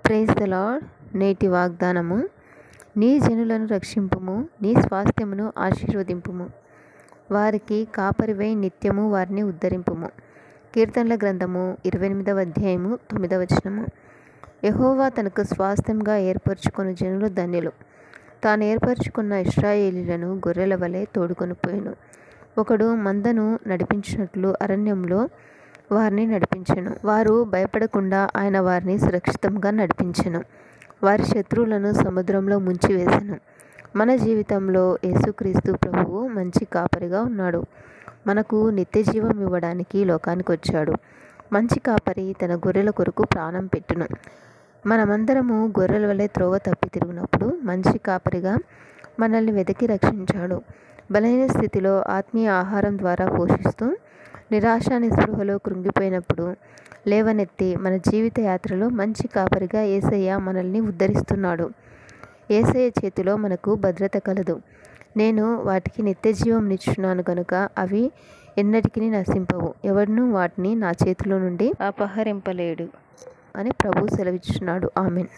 Praise the lord. నేటి వాగ్దానము: నీ జనులను రక్షింపుము, నీ స్వాస్థ్యమును ఆశీర్వదింపుము, వారికి కాపరివై నిత్యము వారిని ఉద్ధరింపుము. కీర్తనల గ్రంథము 28వ అధ్యాయము 9వ వచనము. యెహోవా తనకు స్వాస్థ్యంగా ఏర్పరచుకొను జనులు ధన్యులు. తాను ఏర్పరచుకున్న ఇశ్రాయేలీయులను గొర్రెల వలె తోడుకొని పోయెను. ఒకడు మందను నడిపించినట్లు అరణ్యంలో వారిని నడిపించెను. వారు భయపడకుండా ఆయన వారిని సురక్షితంగా నడిపించెను. వారి శత్రువులను సముద్రంలో ముంచివేసెను. మన జీవితంలో యేసుక్రీస్తు ప్రభువు మంచి కాపరిగా ఉన్నాడు. మనకు నిత్య జీవం ఇవ్వడానికి లోకానికి వచ్చాడు. మంచి కాపరి తన గొర్రెల కొరకు ప్రాణం పెట్టును. మనమందరము గొర్రెల వలె త్రోవ తప్పి తిరిగినప్పుడు మంచి కాపరిగా మనల్ని వెతికి రక్షించాడు. బలహీన స్థితిలో ఆత్మీయ ఆహారం ద్వారా పోషిస్తూ, నిరాశ నిస్పృహలో కృంగిపోయినప్పుడు లేవనెత్తి మన జీవిత యాత్రలో మంచి కాపరిగా యేసయ్య మనల్ని ఉద్ధరిస్తున్నాడు. యేసయ్య చేతిలో మనకు భద్రత కలదు. నేను వాటికి నిత్య జీవం నిచ్చున్నాను గనుక అవి ఎన్నటికీ నశింపవు, ఎవడునూ వాటిని నా చేతిలో నుండి అపహరింపలేడు అని ప్రభువు సెలవిచ్చున్నాడు. ఆమెన్.